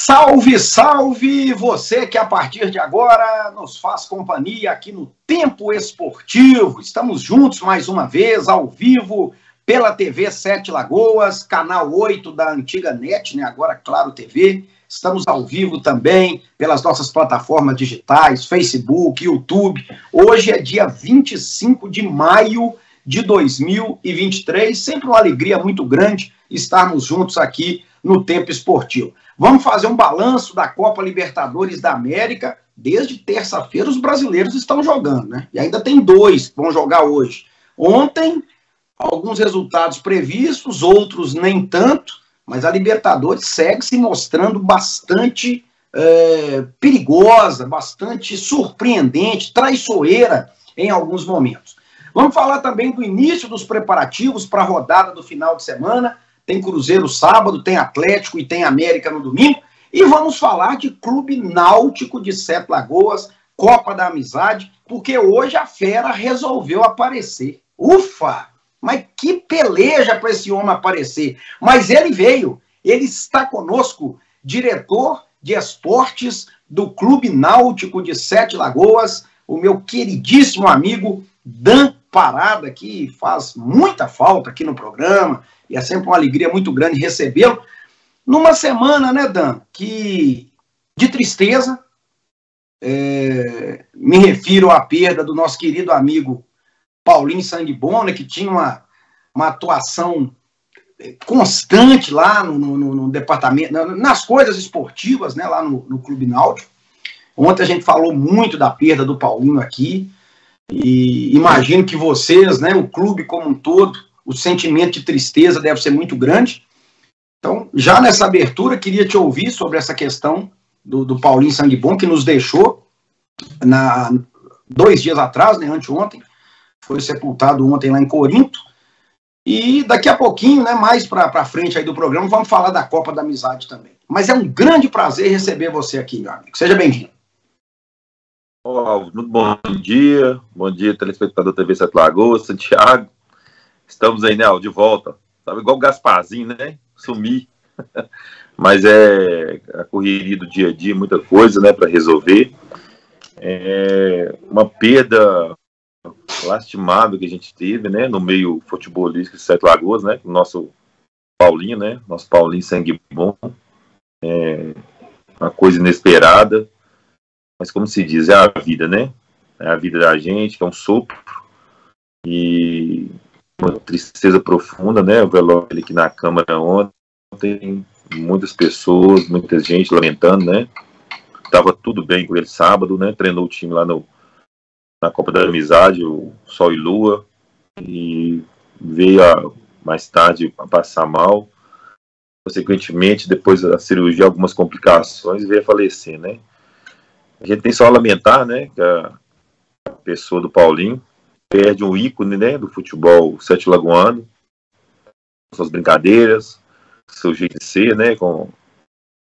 Salve, salve! Você que a partir de agora nos faz companhia aqui no Tempo Esportivo. Estamos juntos mais uma vez, ao vivo, pela TV Sete Lagoas, canal 8 da antiga NET, né? Agora Claro TV. Estamos ao vivo também pelas nossas plataformas digitais, Facebook, YouTube. Hoje é dia 25 de maio de 2023. Sempre uma alegria muito grande estarmos juntos aqui no Tempo Esportivo. Vamos fazer um balanço da Copa Libertadores da América. Desde terça-feira os brasileiros estão jogando, né? E ainda tem dois que vão jogar hoje. Ontem, alguns resultados previstos, outros nem tanto, mas a Libertadores segue se mostrando bastante perigosa, bastante surpreendente, traiçoeira em alguns momentos. Vamos falar também do início dos preparativos para a rodada do final de semana. Tem Cruzeiro sábado, tem Atlético e tem América no domingo. E vamos falar de Clube Náutico de Sete Lagoas, Copa da Amizade, porque hoje a fera resolveu aparecer. Ufa! Mas que peleja para esse homem aparecer. Mas ele veio, ele está conosco, diretor de esportes do Clube Náutico de Sete Lagoas, o meu queridíssimo amigo Dan Parada, que faz muita falta aqui no programa, e é sempre uma alegria muito grande recebê-lo. Numa semana, né, Dan, que de tristeza, me refiro à perda do nosso querido amigo Paulinho Sangue Bom, né, que tinha uma atuação constante lá no departamento, nas coisas esportivas, né, lá no Clube Náutico. Ontem a gente falou muito da perda do Paulinho aqui, e imagino que vocês, né, o clube como um todo, o sentimento de tristeza deve ser muito grande. Então, já nessa abertura, queria te ouvir sobre essa questão do Paulinho Sangue Bom, que nos deixou 2 dias atrás, né, anteontem, foi sepultado ontem lá em Corinto. E daqui a pouquinho, né, mais para frente aí do programa, vamos falar da Copa da Amizade também. Mas é um grande prazer receber você aqui, meu amigo. Seja bem-vindo. Muito bom dia, telespectador TV Sete Lagoas, Santiago. Estamos aí, né, de volta. Sabe, igual o Gasparzinho, né? Sumi. Mas é a correria do dia a dia, muita coisa, né, para resolver. Uma perda lastimável que a gente teve, né, no meio futebolístico de Sete Lagoas, né, o nosso Paulinho, né, nosso Paulinho Sangue Bom. Uma coisa inesperada, mas como se diz, é a vida, né? É a vida da gente, que é um sopro. E uma tristeza profunda, né? O velório aqui na Câmara ontem, muitas pessoas, muita gente lamentando, né? Tava tudo bem com ele sábado, né? Treinou o time lá na Copa da Amizade, o Sol e Lua, e veio mais tarde a passar mal. Consequentemente, depois da cirurgia, algumas complicações, veio a falecer, né? A gente tem só a lamentar, né? Que a pessoa do Paulinho perde um ícone, né, do futebol sete lagoano, suas brincadeiras, seu jeito de ser, né, com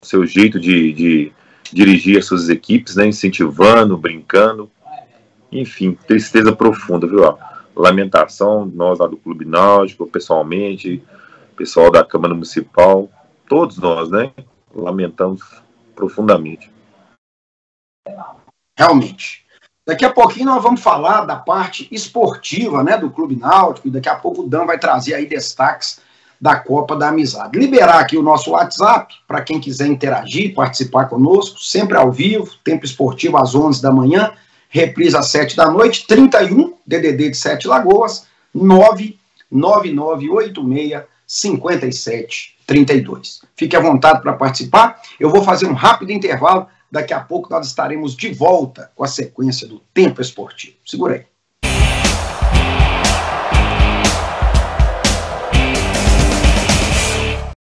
seu jeito de dirigir as suas equipes, né, incentivando, brincando, enfim, tristeza profunda, viu? Lamentação, nós lá do Clube Náutico, pessoalmente, pessoal da Câmara Municipal, todos nós, né, lamentamos profundamente. Realmente. Daqui a pouquinho nós vamos falar da parte esportiva, né, do Clube Náutico, e daqui a pouco o Dan vai trazer aí destaques da Copa da Amizade. Liberar aqui o nosso WhatsApp, para quem quiser interagir, participar conosco, sempre ao vivo, Tempo Esportivo às 11 da manhã, reprise às 7 da noite, 31, DDD de Sete Lagoas, 99986-5732. Fique à vontade para participar. Eu vou fazer um rápido intervalo. Daqui a pouco nós estaremos de volta com a sequência do Tempo Esportivo. Segura aí.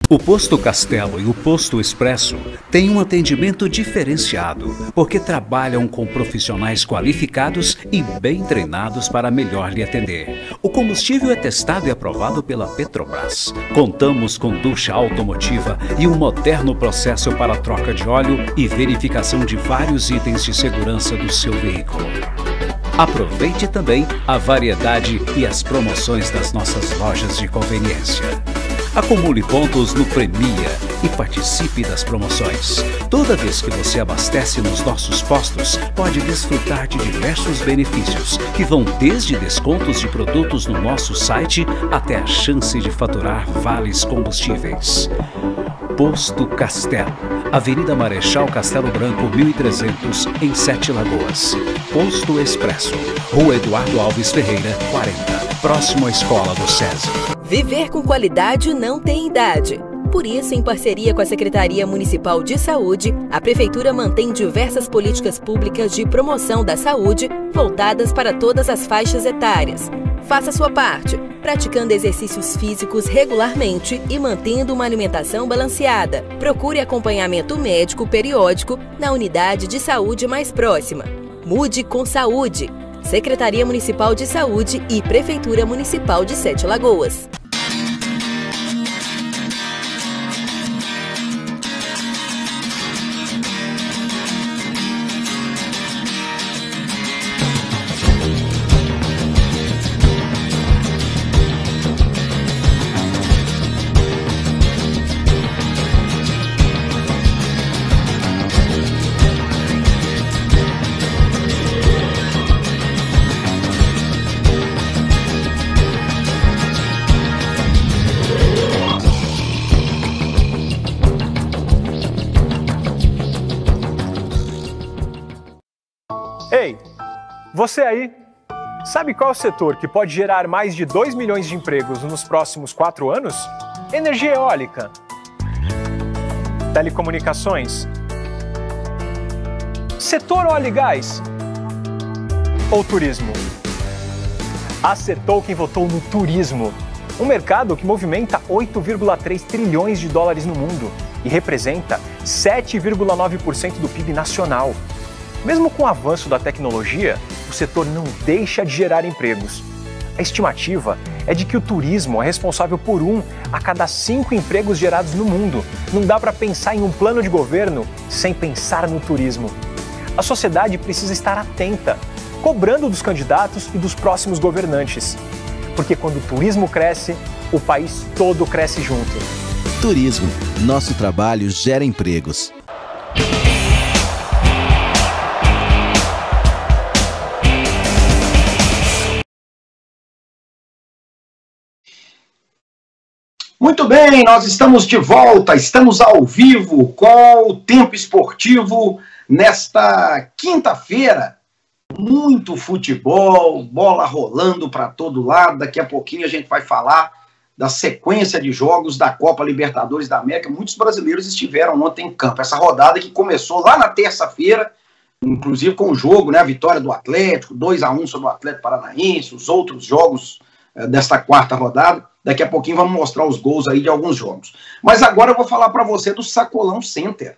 O Posto Castelo e o Posto Expresso têm um atendimento diferenciado, porque trabalham com profissionais qualificados e bem treinados para melhor lhe atender. O combustível é testado e aprovado pela Petrobras. Contamos com ducha automotiva e um moderno processo para troca de óleo e verificação de vários itens de segurança do seu veículo. Aproveite também a variedade e as promoções das nossas lojas de conveniência. Acumule pontos no Premia e participe das promoções. Toda vez que você abastece nos nossos postos, pode desfrutar de diversos benefícios, que vão desde descontos de produtos no nosso site até a chance de faturar vales combustíveis. Posto Castelo, Avenida Marechal Castelo Branco, 1300, em Sete Lagoas. Posto Expresso, Rua Eduardo Alves Ferreira, 40, próximo à Escola do SESI. Viver com qualidade não tem idade. Por isso, em parceria com a Secretaria Municipal de Saúde, a Prefeitura mantém diversas políticas públicas de promoção da saúde voltadas para todas as faixas etárias. Faça sua parte, praticando exercícios físicos regularmente e mantendo uma alimentação balanceada. Procure acompanhamento médico periódico na unidade de saúde mais próxima. Mude com Saúde. Secretaria Municipal de Saúde e Prefeitura Municipal de Sete Lagoas. Ei, você aí, sabe qual é o setor que pode gerar mais de 2 milhões de empregos nos próximos 4 anos? Energia eólica, telecomunicações, setor óleo e gás ou turismo? Acertou quem votou no turismo, um mercado que movimenta 8,3 trilhões de dólares no mundo e representa 7,9% do PIB nacional. Mesmo com o avanço da tecnologia, o setor não deixa de gerar empregos. A estimativa é de que o turismo é responsável por 1 a cada 5 empregos gerados no mundo. Não dá para pensar em um plano de governo sem pensar no turismo. A sociedade precisa estar atenta, cobrando dos candidatos e dos próximos governantes. Porque quando o turismo cresce, o país todo cresce junto. Turismo. Nosso trabalho gera empregos. Muito bem, nós estamos de volta, estamos ao vivo com o Tempo Esportivo nesta quinta-feira. Muito futebol, bola rolando para todo lado. Daqui a pouquinho a gente vai falar da sequência de jogos da Copa Libertadores da América. Muitos brasileiros estiveram ontem em campo. Essa rodada que começou lá na terça-feira, inclusive com o jogo, né, a vitória do Atlético, 2-1 sobre o Atlético Paranaense, os outros jogos desta quarta rodada. Daqui a pouquinho vamos mostrar os gols aí de alguns jogos. Mas agora eu vou falar para você do Sacolão Center,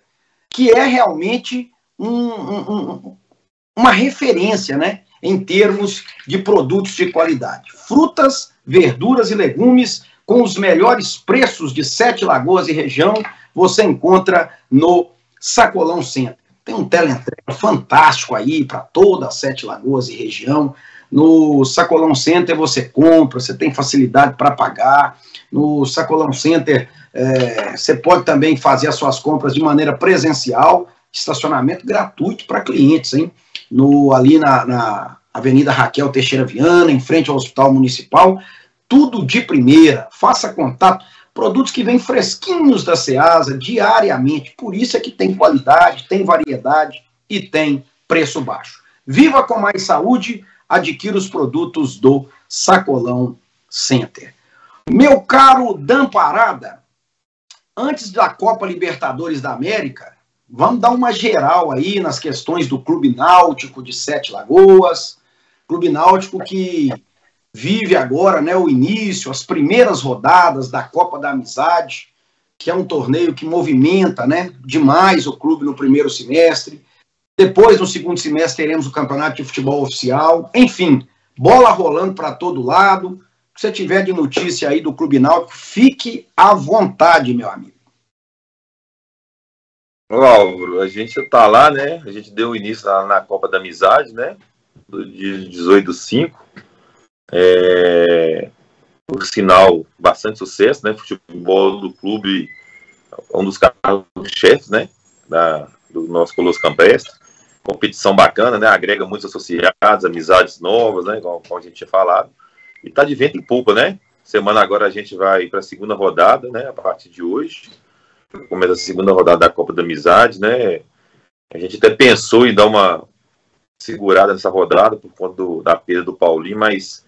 que é realmente uma referência, né, em termos de produtos de qualidade. Frutas, verduras e legumes com os melhores preços de Sete Lagoas e região, você encontra no Sacolão Center. Tem um teleentrega fantástico aí para toda a Sete Lagoas e região. No Sacolão Center você compra, você tem facilidade para pagar. No Sacolão Center você pode também fazer as suas compras de maneira presencial, estacionamento gratuito para clientes, hein? Ali na Avenida Raquel Teixeira Viana, em frente ao Hospital Municipal, tudo de primeira. Faça contato, produtos que vêm fresquinhos da Ceasa diariamente, por isso é que tem qualidade, tem variedade e tem preço baixo. Viva com mais saúde! Adquira os produtos do Sacolão Center. Meu caro Dan Parada, antes da Copa Libertadores da América, vamos dar uma geral aí nas questões do Clube Náutico de Sete Lagoas. Clube Náutico que vive agora, né, o início, as primeiras rodadas da Copa da Amizade, que é um torneio que movimenta, né, demais o clube no primeiro semestre. Depois, no segundo semestre, teremos o Campeonato de Futebol Oficial. Enfim, bola rolando para todo lado. Se você tiver de notícia aí do Clube Náutico, fique à vontade, meu amigo. Ô, Álvaro, a gente está lá, né? A gente deu início na Copa da Amizade, né? Do dia 18/5. por sinal, bastante sucesso, né? Futebol do clube, um dos carros-chefes, né? Do nosso Colosso Campestre. Competição bacana, né? Agrega muitos associados, amizades novas, né? Como a gente tinha falado. E tá de vento em polpa, né? Semana agora a gente vai para a segunda rodada, né? A partir de hoje. Começa a segunda rodada da Copa da Amizade, né? A gente até pensou em dar uma segurada nessa rodada por conta da perda do Paulinho, mas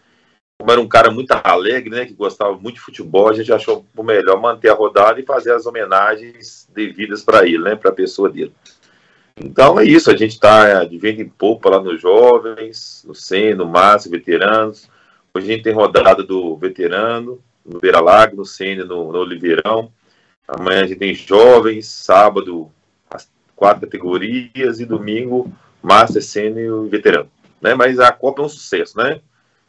como era um cara muito alegre, né? Que gostava muito de futebol, a gente achou melhor manter a rodada e fazer as homenagens devidas para ele, né? Para a pessoa dele. Então é isso, a gente está de vento em polpa lá nos jovens, no SEN, no Márcio, veteranos. Hoje a gente tem rodada do veterano, no Beira Lago, no SEN, no Oliveirão. Amanhã a gente tem jovens, sábado as 4 categorias e domingo Master, SEN e veterano. Né? Mas a Copa é um sucesso, né?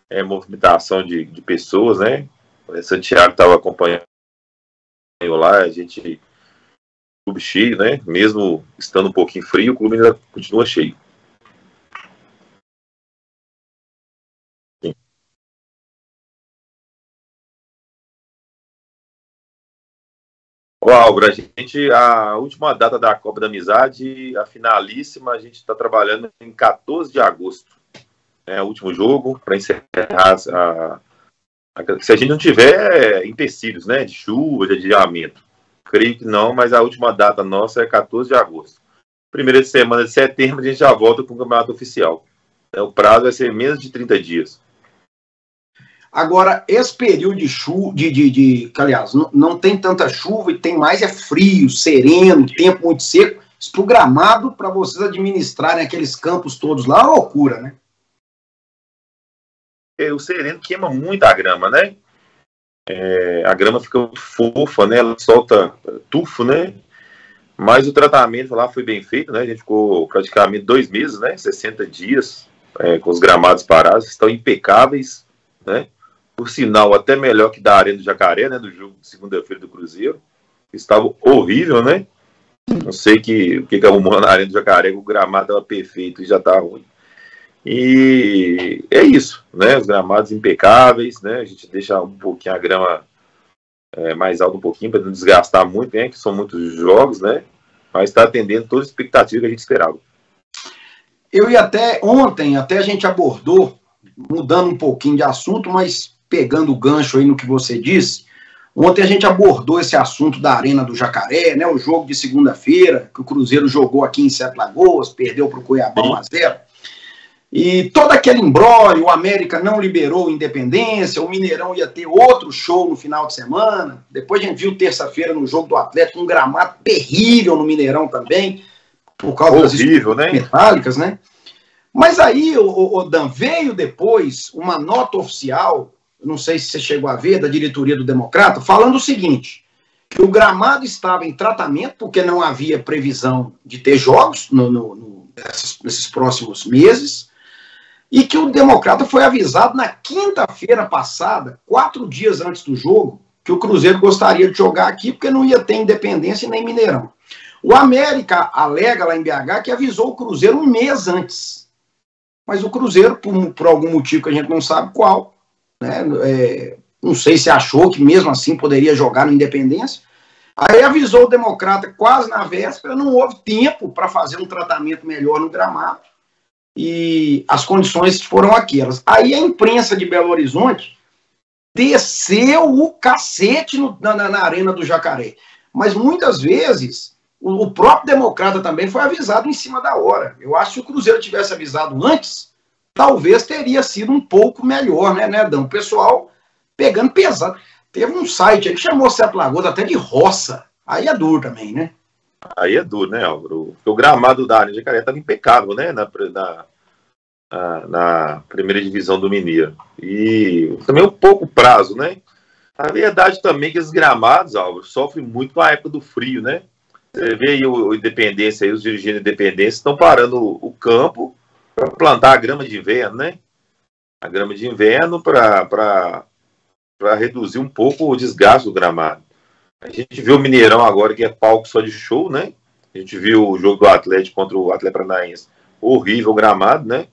É movimentação de pessoas, né? O Santiago estava acompanhando lá, a gente... clube cheio, né? Mesmo estando um pouquinho frio, o clube ainda continua cheio. Sim. Ó, Álvaro, a última data da Copa da Amizade, a finalíssima, a gente está trabalhando em 14 de agosto. É o último jogo, para encerrar se a gente não tiver empecilhos, né? De chuva, de adiamento. Creio que não, mas a última data nossa é 14 de agosto. Primeira semana de setembro, a gente já volta com o campeonato oficial. O prazo vai ser menos de 30 dias. Agora, esse período de chuva, aliás, não tem tanta chuva e tem mais frio, sereno, tempo muito seco. Isso programado para vocês administrarem aqueles campos todos lá é uma loucura, né? O sereno queima muito a grama, né? A grama fica muito fofa, né? Ela solta tufo, né? Mas o tratamento lá foi bem feito, né? A gente ficou praticamente 2 meses, né? 60 dias com os gramados parados, estão impecáveis, né? Por sinal, até melhor que da Arena do Jacaré, né? Do jogo de segunda-feira do Cruzeiro. Estava horrível, né? Não sei o que arrumou na Arena do Jacaré, que o gramado estava perfeito e já estava ruim. E é isso, né? Os gramados impecáveis, né? A gente deixa um pouquinho a grama mais alta um pouquinho para não desgastar muito, né? Que são muitos jogos, né? Mas está atendendo toda a expectativa que a gente esperava. Eu ia ontem a gente abordou, mudando um pouquinho de assunto, mas pegando o gancho aí no que você disse. Ontem a gente abordou esse assunto da Arena do Jacaré, né? O jogo de segunda-feira que o Cruzeiro jogou aqui em Sete Lagoas, perdeu para o Cuiabá 1-0. E todo aquele imbróglio, o América não liberou Independência, o Mineirão ia ter outro show no final de semana. Depois a gente viu terça-feira no jogo do Atlético um gramado terrível no Mineirão também, por causa das estruturas metálicas, né? Mas aí, o Dan, veio depois uma nota oficial, não sei se você chegou a ver, da diretoria do Democrata, falando o seguinte, que o gramado estava em tratamento, porque não havia previsão de ter jogos nesses próximos meses, e que o Democrata foi avisado na quinta-feira passada, 4 dias antes do jogo, que o Cruzeiro gostaria de jogar aqui, porque não ia ter Independência nem Mineirão. O América alega lá em BH que avisou o Cruzeiro 1 mês antes. Mas o Cruzeiro, por algum motivo que a gente não sabe qual, né, não sei se achou que mesmo assim poderia jogar no Independência, aí avisou o Democrata quase na véspera, não houve tempo para fazer um tratamento melhor no gramado, e as condições foram aquelas. Aí a imprensa de Belo Horizonte desceu o cacete na Arena do Jacaré. Mas muitas vezes o próprio Democrata também foi avisado em cima da hora. Eu acho que se o Cruzeiro tivesse avisado antes, talvez teria sido um pouco melhor, né, Dão? O pessoal pegando pesado. Teve um site aí que chamou Sete Lagoas até de roça. Aí é duro também, né? Aí é duro, né, Álvaro? Porque o gramado da Arena de Jacaré estava impecável, né, na primeira divisão do Mineiro. E também um pouco prazo, né? A verdade também é que esses gramados, Álvaro, sofrem muito com a época do frio, né? Você vê aí o Independência, aí, os dirigentes da Independência estão parando o campo para plantar a grama de inverno, né? A grama de inverno para reduzir um pouco o desgaste do gramado. A gente viu o Mineirão agora, que é palco só de show, né? A gente viu o jogo do Atlético contra o Atlético Paranaense. Horrível o gramado, né?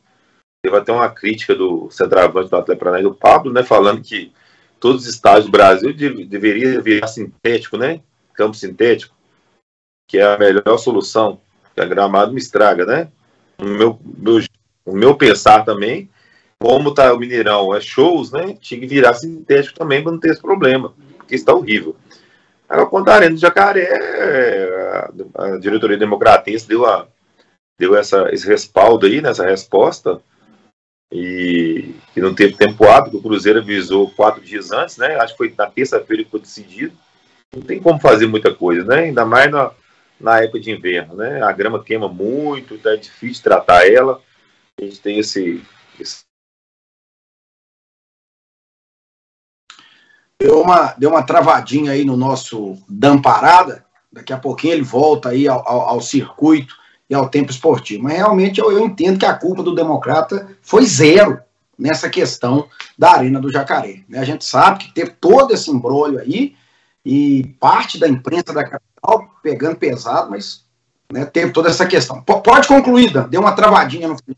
Teve até uma crítica do centroavante do Atlético Paranaense, do Pablo, né? Falando que todos os estádios do Brasil deveria virar sintético, né? Campo sintético, que é a melhor solução, que a gramado me estraga, né? O meu pensar também, como tá o Mineirão, é shows, né? Tinha que virar sintético também para não ter esse problema, porque está horrível. Agora, quanto à Arena do Jacaré, a diretoria democratense deu esse respaldo aí, nessa resposta, e que não teve tempo hábil, o Cruzeiro avisou 4 dias antes, né? Acho que foi na terça-feira que foi decidido. Não tem como fazer muita coisa, né? Ainda mais na época de inverno, né? A grama queima muito, então é difícil tratar ela. A gente tem esse... Deu uma travadinha aí no nosso Dan Parada. Daqui a pouquinho ele volta aí ao circuito e ao tempo esportivo. Mas realmente eu entendo que a culpa do Democrata foi zero nessa questão da Arena do Jacaré. A gente sabe que teve todo esse imbróglio aí e parte da imprensa da capital pegando pesado, mas né, teve toda essa questão. Pode concluir, Dan. Deu uma travadinha no final.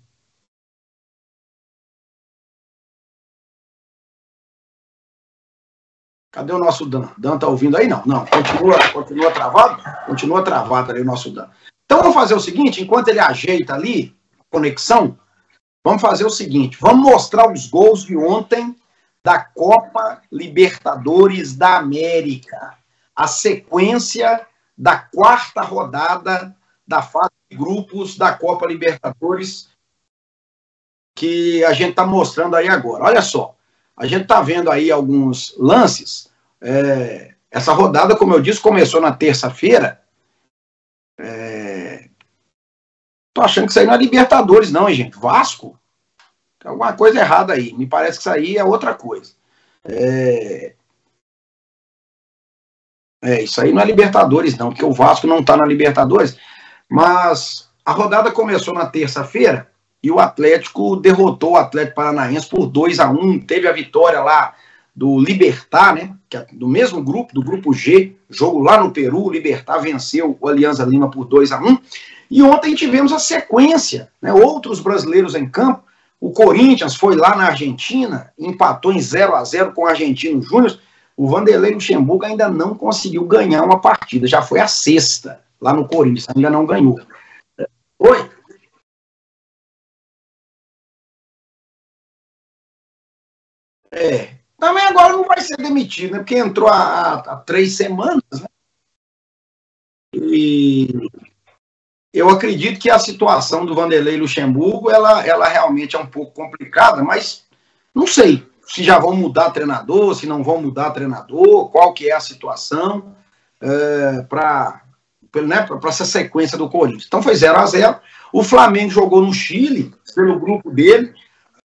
Cadê o nosso Dan? Dan tá ouvindo aí? Não. Continua travado? Continua travado ali o nosso Dan. Então vamos fazer o seguinte, enquanto ele ajeita ali a conexão, vamos fazer o seguinte, vamos mostrar os gols de ontem da Copa Libertadores da América. A sequência da 4ª rodada da fase de grupos da Copa Libertadores que a gente está mostrando aí agora. Olha só, a gente está vendo aí alguns lances. Essa rodada, como eu disse, começou na terça-feira. Tô achando que isso aí não é Libertadores, não, hein, gente? Vasco? Tem alguma coisa errada aí. Me parece que isso aí é outra coisa. Isso aí não é Libertadores, não, porque o Vasco não tá na Libertadores. Mas a rodada começou na terça-feira e o Atlético derrotou o Atlético Paranaense por 2-1. Teve a vitória lá do Libertad, né? Que é do mesmo grupo, do grupo G, jogo lá no Peru. O Libertad venceu o Alianza Lima por 2-1. E ontem tivemos a sequência, né? Outros brasileiros em campo. O Corinthians foi lá na Argentina, empatou em 0-0 com o Argentino Júnior. O Vanderlei Luxemburgo ainda não conseguiu ganhar uma partida. Já foi a 6ª lá no Corinthians, ainda não ganhou. Oi? Também agora não vai ser demitido, né? Porque entrou há 3 semanas, né? E eu acredito que a situação do Vanderlei Luxemburgo, ela realmente é um pouco complicada, mas não sei se já vão mudar treinador, se não vão mudar treinador, qual que é a situação para essa sequência do Corinthians. Então foi 0-0. O Flamengo jogou no Chile, pelo grupo dele.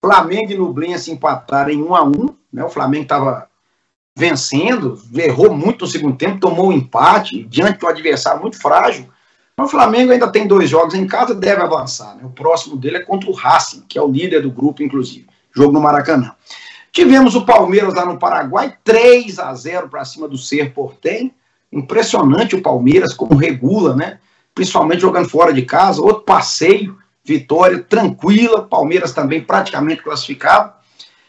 Flamengo e Nublense empataram em 1-1. Né? O Flamengo estava vencendo, errou muito no segundo tempo, tomou um empate diante de um adversário muito frágil. Mas o Flamengo ainda tem 2 jogos em casa, deve avançar. Né? O próximo dele é contra o Racing, que é o líder do grupo, inclusive. Jogo no Maracanã. Tivemos o Palmeiras lá no Paraguai, 3-0 para cima do Cerro Porteño. Impressionante o Palmeiras, como regula, né? Principalmente jogando fora de casa. Outro passeio, vitória tranquila. Palmeiras também praticamente classificado.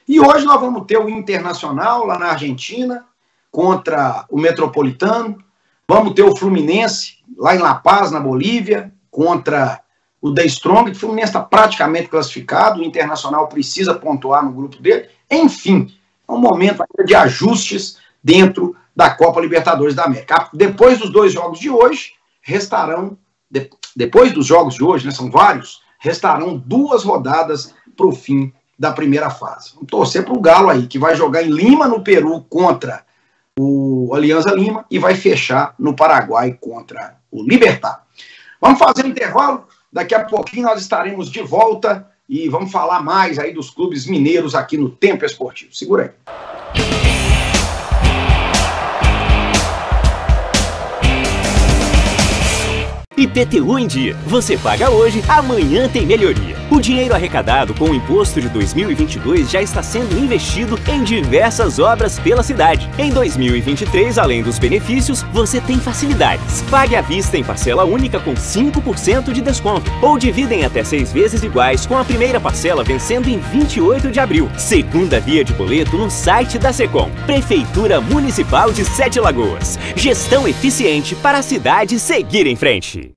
E hoje nós vamos ter o Internacional lá na Argentina contra o Metropolitano. Vamos ter o Fluminense lá em La Paz, na Bolívia, contra o The Strong. O Fluminense está praticamente classificado. O Internacional precisa pontuar no grupo dele. Enfim, é um momento de ajustes dentro da Copa Libertadores da América. Depois dos 2 jogos de hoje, restarão, depois dos jogos de hoje, né, são vários, restarão 2 rodadas para o fim da primeira fase. Vamos torcer para o Galo aí, que vai jogar em Lima, no Peru, contra o Alianza Lima, e vai fechar no Paraguai contra o Libertad. Vamos fazer um intervalo, daqui a pouquinho nós estaremos de volta e vamos falar mais aí dos clubes mineiros aqui no Tempo Esportivo. Segura aí. IPTU em dia. Você paga hoje, amanhã tem melhoria. O dinheiro arrecadado com o imposto de 2022 já está sendo investido em diversas obras pela cidade. Em 2023, além dos benefícios, você tem facilidades. Pague à vista em parcela única com 5% de desconto. Ou divida em até 6 vezes iguais, com a primeira parcela vencendo em 28 de abril. Segunda via de boleto no site da Secom. Prefeitura Municipal de Sete Lagoas. Gestão eficiente para a cidade seguir em frente.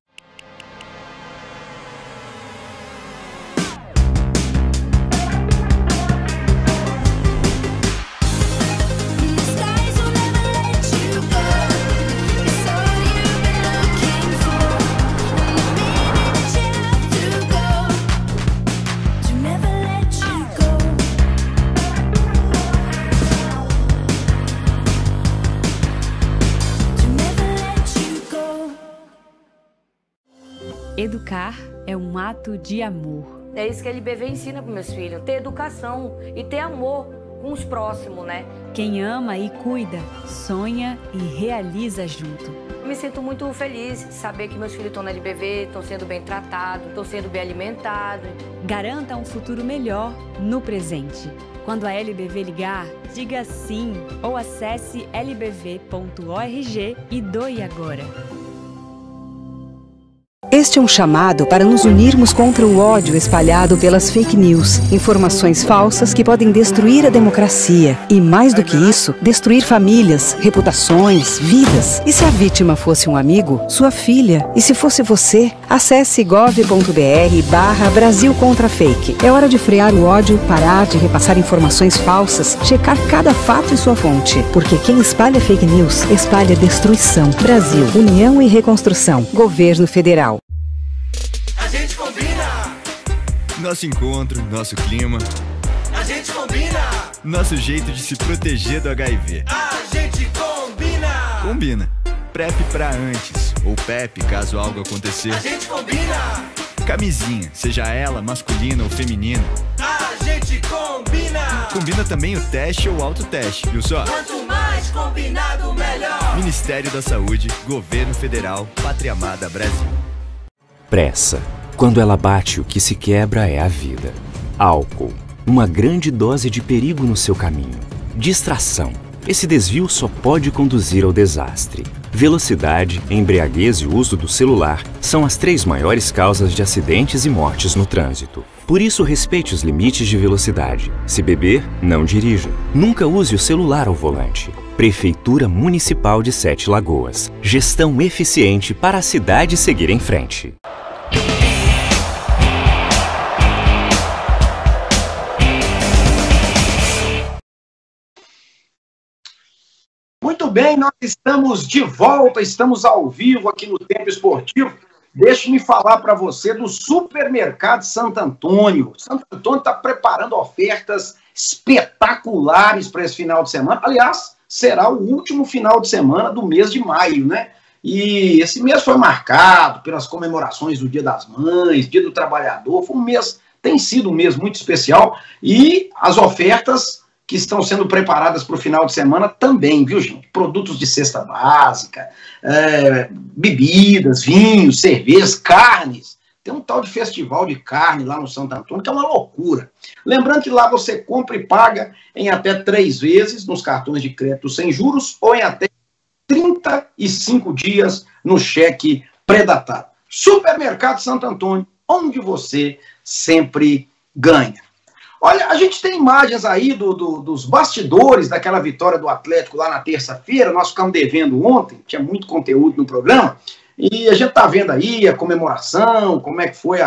Educar é um ato de amor. É isso que a LBV ensina para meus filhos, ter educação e ter amor com os próximos, né? Quem ama e cuida, sonha e realiza junto. Me sinto muito feliz de saber que meus filhos estão na LBV, estão sendo bem tratados, estão sendo bem alimentados. Garanta um futuro melhor no presente. Quando a LBV ligar, diga sim ou acesse lbv.org e doe agora. Este é um chamado para nos unirmos contra o ódio espalhado pelas fake news, informações falsas que podem destruir a democracia e, mais do que isso, destruir famílias, reputações, vidas. E se a vítima fosse um amigo, sua filha? E se fosse você? Acesse gov.br/Brasil contra fake. É hora de frear o ódio, parar de repassar informações falsas, checar cada fato e sua fonte. Porque quem espalha fake news, espalha destruição. Brasil, União e Reconstrução. Governo Federal. A gente combina. Nosso encontro, nosso clima. A gente combina. Nosso jeito de se proteger do HIV. A gente combina. Combina. PrEP pra antes, ou PEP caso algo acontecer. A gente combina. Camisinha, seja ela masculina ou feminina. A gente combina. Combina também o teste ou autoteste, viu só? Quanto mais combinado, melhor. Ministério da Saúde, Governo Federal, Pátria Amada Brasil. Pressa. Quando ela bate, o que se quebra é a vida. Álcool. Uma grande dose de perigo no seu caminho. Distração. Esse desvio só pode conduzir ao desastre. Velocidade, embriaguez e uso do celular são as 3 maiores causas de acidentes e mortes no trânsito. Por isso, respeite os limites de velocidade. Se beber, não dirija. Nunca use o celular ao volante. Prefeitura Municipal de Sete Lagoas. Gestão eficiente para a cidade seguir em frente. Muito bem, nós estamos de volta, estamos ao vivo aqui no Tempo Esportivo. Deixe-me falar para você do Supermercado Santo Antônio. Santo Antônio está preparando ofertas espetaculares para esse final de semana. Aliás, será o último final de semana do mês de maio, né? E esse mês foi marcado pelas comemorações do Dia das Mães, Dia do Trabalhador. Foi um mês, tem sido um mês muito especial. E as ofertas que estão sendo preparadas para o final de semana também, viu, gente? Produtos de cesta básica, bebidas, vinhos, cervejas, carnes. Tem um tal de festival de carne lá no Santo Antônio, que é uma loucura. Lembrando que lá você compra e paga em até 3 vezes nos cartões de crédito sem juros ou em até 35 dias no cheque pré-datado. Supermercado Santo Antônio, onde você sempre ganha. Olha, a gente tem imagens aí dos bastidores daquela vitória do Atlético lá na terça-feira. Nós ficamos devendo ontem, tinha muito conteúdo no programa, e a gente está vendo aí a comemoração, como é que foi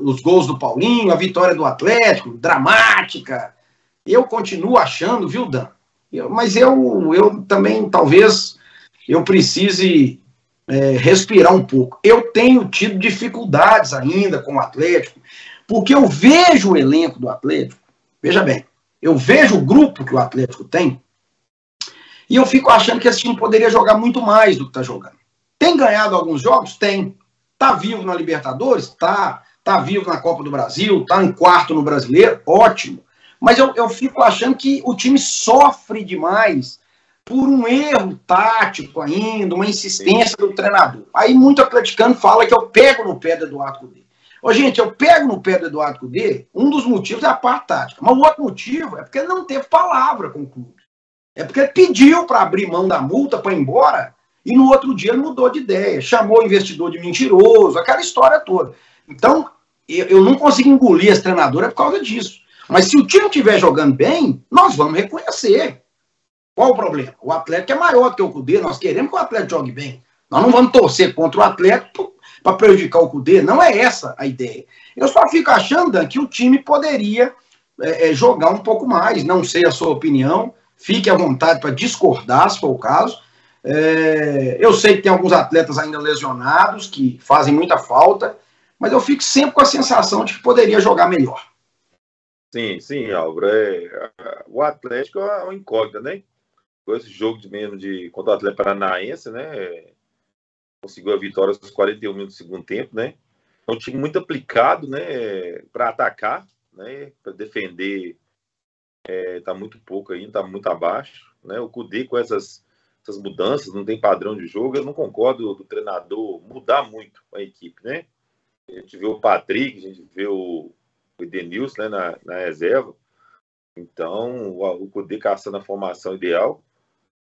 os gols do Paulinho, a vitória do Atlético, dramática. Eu continuo achando, viu, Dan? Mas eu também, talvez, eu precise respirar um pouco. Eu tenho tido dificuldades ainda com o Atlético, porque eu vejo o elenco do Atlético, veja bem, eu vejo o grupo que o Atlético tem, e eu fico achando que esse time poderia jogar muito mais do que está jogando. Tem ganhado alguns jogos? Tem. Está vivo na Libertadores? Está. Está vivo na Copa do Brasil? Está em quarto no Brasileiro? Ótimo. Mas eu fico achando que o time sofre demais por um erro tático ainda, uma insistência do treinador. Aí muito atleticano fala que eu pego no pé do Eduardo Cudê. Ô, gente, eu pego no pé do Eduardo Cudê, um dos motivos é a parte tática, mas o outro motivo é porque ele não teve palavra com o clube. É porque ele pediu para abrir mão da multa para ir embora e no outro dia ele mudou de ideia, chamou o investidor de mentiroso, aquela história toda. Então, eu não consigo engolir esse treinador é por causa disso. Mas se o time estiver jogando bem, nós vamos reconhecer. Qual o problema? O Atlético é maior do que o Cudê, nós queremos que o Atlético jogue bem. Nós não vamos torcer contra o Atlético para prejudicar o Cudê, não é essa a ideia. Eu só fico achando, Dan, que o time poderia jogar um pouco mais, não sei a sua opinião, fique à vontade para discordar, se for o caso. Eu sei que tem alguns atletas ainda lesionados, que fazem muita falta, mas eu fico sempre com a sensação de que poderia jogar melhor. Sim, Álvaro. O Atlético é uma incógnita, né? Com esse jogo contra o Atlético Paranaense, né? Conseguiu a vitória aos 41 minutos do segundo tempo, né? É um time muito aplicado, né? Para atacar, né? Para defender, tá muito pouco ainda, tá muito abaixo, né? O Cudê com essas mudanças, não tem padrão de jogo. Eu não concordo do treinador mudar muito a equipe, né? A gente vê o Patrick, a gente vê o Edenilson, né, na reserva. Então, o Cudê caçando a formação ideal.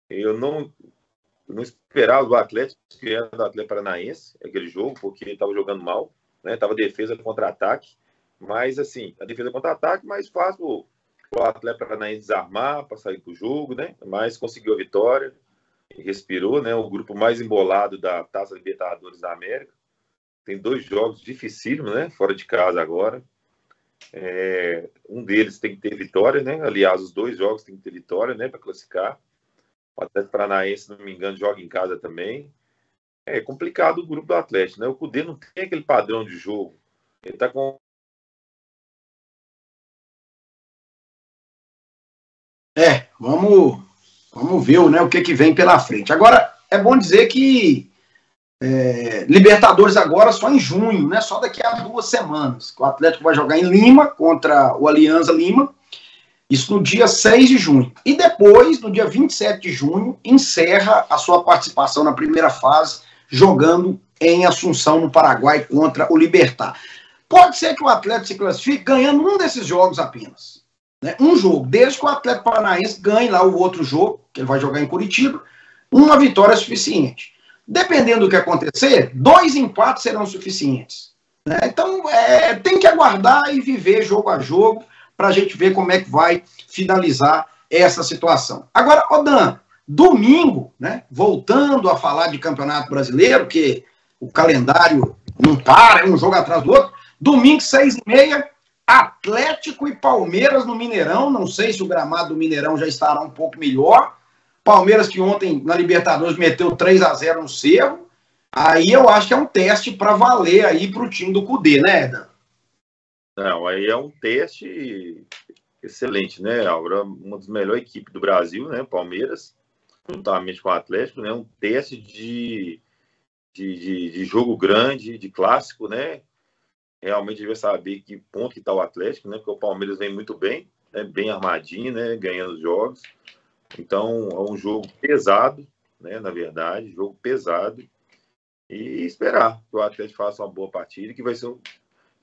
Eu não esperava do Atlético, que era do Atlético Paranaense, aquele jogo, porque ele estava jogando mal, né? Tava defesa contra-ataque. Mas, assim, a defesa contra-ataque mais fácil o Atlético Paranaense desarmar para sair do jogo, né? Mas conseguiu a vitória, respirou, né? O grupo mais embolado da Taça Libertadores da América. Tem 2 jogos dificílimos, né? Fora de casa agora. Um deles tem que ter vitória, né? Aliás, os 2 jogos tem que ter vitória, né? Para classificar. O Atlético Paranaense, se não me engano, joga em casa também. É complicado o grupo do Atlético, né? O Cudê não tem aquele padrão de jogo. Ele tá com... Vamos ver, né, o que vem pela frente. Agora, é bom dizer que Libertadores agora só em junho, né? Só daqui a 2 semanas. O Atlético vai jogar em Lima contra o Alianza Lima. Isso no dia 6 de junho. E depois, no dia 27 de junho, encerra a sua participação na primeira fase, jogando em Assunção, no Paraguai, contra o Libertad. Pode ser que o Atlético se classifique ganhando um desses jogos apenas. Né? Um jogo, desde que o Atlético Paranaense ganhe lá o outro jogo, que ele vai jogar em Curitiba, uma vitória é suficiente. Dependendo do que acontecer, 2 empates serão suficientes. Né? Então, tem que aguardar e viver jogo a jogo para a gente ver como é que vai finalizar essa situação. Agora, Dan, domingo, né, voltando a falar de Campeonato Brasileiro, que o calendário não para, é um jogo atrás do outro, domingo, 6h30, Atlético e Palmeiras no Mineirão. Não sei se o gramado do Mineirão já estará um pouco melhor. Palmeiras que ontem na Libertadores meteu 3-0 no Cerro. Aí eu acho que é um teste para valer aí para o time do Cudê, né, Dan? Não, aí é um teste excelente, né, Álvaro? Uma das melhores equipes do Brasil, né, Palmeiras, juntamente com o Atlético, né, um teste de jogo grande, de clássico, né? Realmente deve saber que ponto que está o Atlético, né? Porque o Palmeiras vem muito bem, né, bem armadinho, né, ganhando os jogos. Então, é um jogo pesado, né, na verdade, jogo pesado. E esperar que o Atlético faça uma boa partida, que vai ser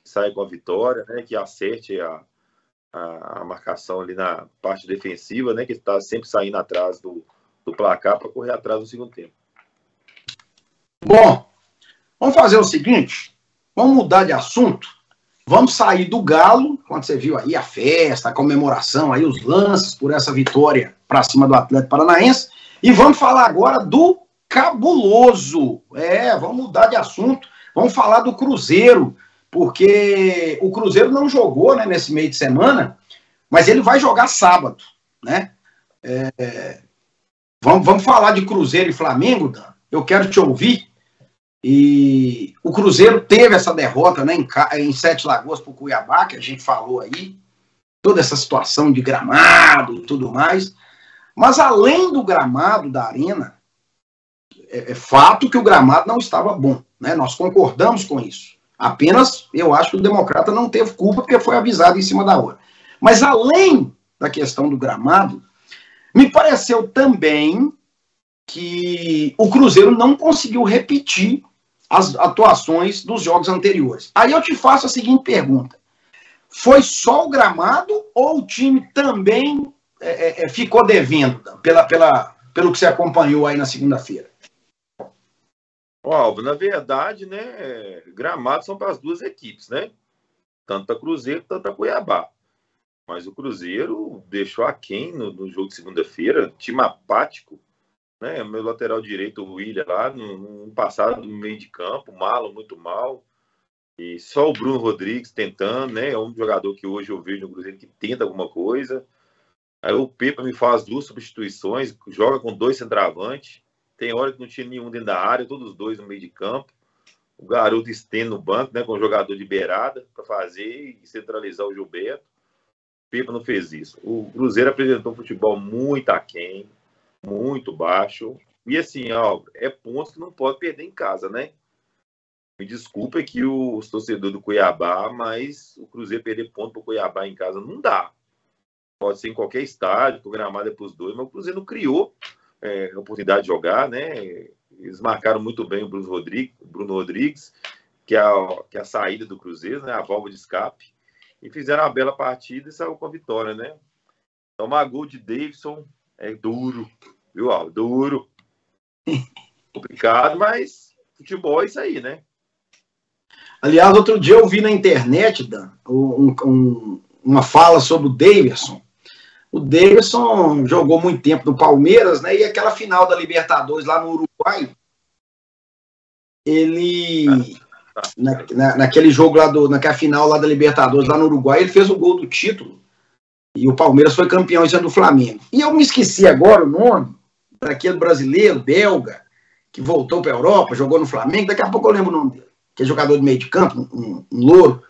saia com a vitória, né, que acerte a marcação ali na parte defensiva, né, que está sempre saindo atrás do placar para correr atrás no segundo tempo. Bom, vamos fazer o seguinte, vamos mudar de assunto, vamos sair do Galo, quando você viu aí a festa, a comemoração, aí os lances por essa vitória para cima do Atlético Paranaense, e vamos falar agora do cabuloso, vamos mudar de assunto, vamos falar do Cruzeiro, porque o Cruzeiro não jogou, né, nesse meio de semana, mas ele vai jogar sábado, né? Vamos falar de Cruzeiro e Flamengo, Dan? Eu quero te ouvir. E o Cruzeiro teve essa derrota, né, em Sete Lagoas para o Cuiabá, que a gente falou aí, toda essa situação de gramado e tudo mais. Mas além do gramado da arena, é fato que o gramado não estava bom, né? Nós concordamos com isso. Apenas, eu acho que o Democrata não teve culpa porque foi avisado em cima da hora. Mas além da questão do gramado, me pareceu também que o Cruzeiro não conseguiu repetir as atuações dos jogos anteriores. Aí eu te faço a seguinte pergunta. Foi só o gramado ou o time também ficou devendo pelo que você acompanhou aí na segunda-feira? Alvo, na verdade, né, gramados são para as duas equipes, né? Tanto para Cruzeiro quanto para Cuiabá. Mas o Cruzeiro deixou aquém no jogo de segunda-feira, time apático, né? Meu lateral direito, o William, lá no passado, no meio de campo, malo, muito mal. E só o Bruno Rodrigues tentando, né? É um jogador que hoje eu vejo no Cruzeiro que tenta alguma coisa. Aí o Pepa me faz 2 substituições, joga com 2 centroavantes. Tem hora que não tinha nenhum dentro da área, todos os 2 no meio de campo. O garoto estende no banco, né? Com o jogador de beirada para fazer e centralizar o Gilberto. O Pepa não fez isso. O Cruzeiro apresentou um futebol muito aquém, muito baixo. E assim, ó, é ponto que não pode perder em casa, né? Me desculpa aqui os torcedores do Cuiabá, mas o Cruzeiro perder ponto para o Cuiabá em casa não dá. Pode ser em qualquer estádio, o gramado é para os dois, mas o Cruzeiro não criou a oportunidade de jogar, né? Eles marcaram muito bem o Bruno Rodrigues, que é a saída do Cruzeiro, né? A válvula de escape. E fizeram uma bela partida e saiu com a vitória, né? Tomar gol de Davidson é duro, viu, Aldo? Duro. Complicado, mas futebol é isso aí, né? Aliás, outro dia eu vi na internet, Dan, uma fala sobre o Davidson. O Davidson jogou muito tempo no Palmeiras, né? E aquela final da Libertadores lá no Uruguai, ele... Naquele jogo lá, naquela final lá da Libertadores lá no Uruguai, ele fez o gol do título. E o Palmeiras foi campeão em cima do Flamengo. E eu me esqueci agora o nome daquele brasileiro, belga, que voltou para a Europa, jogou no Flamengo. Daqui a pouco eu lembro o nome dele. Que é jogador de meio de campo, um louro.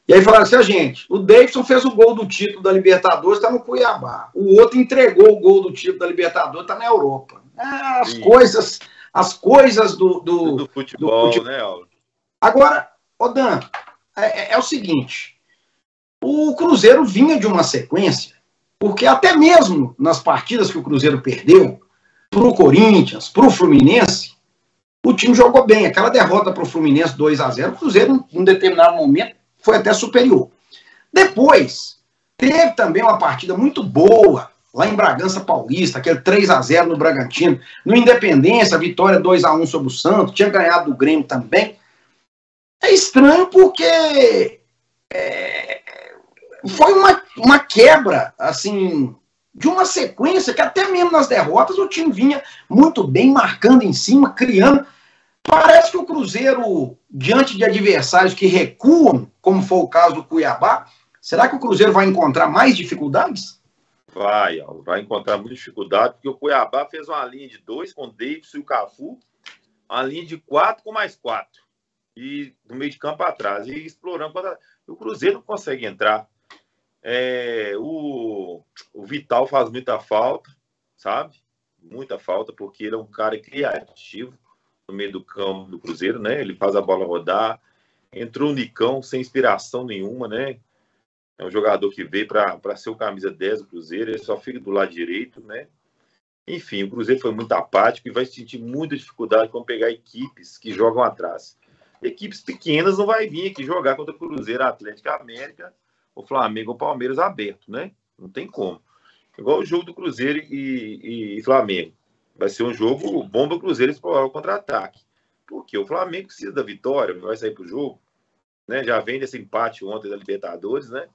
E aí falaram assim, gente, o Davidson fez o gol do título da Libertadores, está no Cuiabá. O outro entregou o gol do título da Libertadores, está na Europa. As coisas do futebol, né, Aldo? Agora, Dan, é o seguinte, o Cruzeiro vinha de uma sequência, porque até mesmo nas partidas que o Cruzeiro perdeu, pro Corinthians, pro Fluminense, o time jogou bem. Aquela derrota para o Fluminense 2-0, o Cruzeiro, em um determinado momento, foi até superior. Depois, teve também uma partida muito boa, lá em Bragança Paulista, aquele 3-0 no Bragantino. No Independência, vitória 2-1 sobre o Santos, tinha ganhado do Grêmio também. É estranho porque foi uma quebra, assim, de uma sequência que até mesmo nas derrotas o time vinha muito bem, marcando em cima, criando. Parece que o Cruzeiro, diante de adversários que recuam, como foi o caso do Cuiabá, será que o Cruzeiro vai encontrar mais dificuldades? Vai encontrar muita dificuldade, porque o Cuiabá fez uma linha de 2 com o Davidson e o Cafu, uma linha de 4 com mais 4. E no meio de campo atrás, e explorando. O Cruzeiro não consegue entrar. O Vital faz muita falta, sabe? Muita falta, porque ele é um cara criativo no meio do campo do Cruzeiro, né? Ele faz a bola rodar. Entrou o Nicão sem inspiração nenhuma, né? É um jogador que veio para ser o camisa 10 do Cruzeiro, ele só fica do lado direito, né? Enfim, o Cruzeiro foi muito apático e vai sentir muita dificuldade quando pegar equipes que jogam atrás. Equipes pequenas não vai vir aqui jogar contra o Cruzeiro, Atlético América, o Flamengo ou o Palmeiras aberto, né? Não tem como. Igual o jogo do Cruzeiro e Flamengo. Vai ser um jogo bom para o Cruzeiro explorar o contra-ataque. Porque o Flamengo precisa da vitória, vai sair para o jogo, né? Já vem desse empate ontem da Libertadores, né?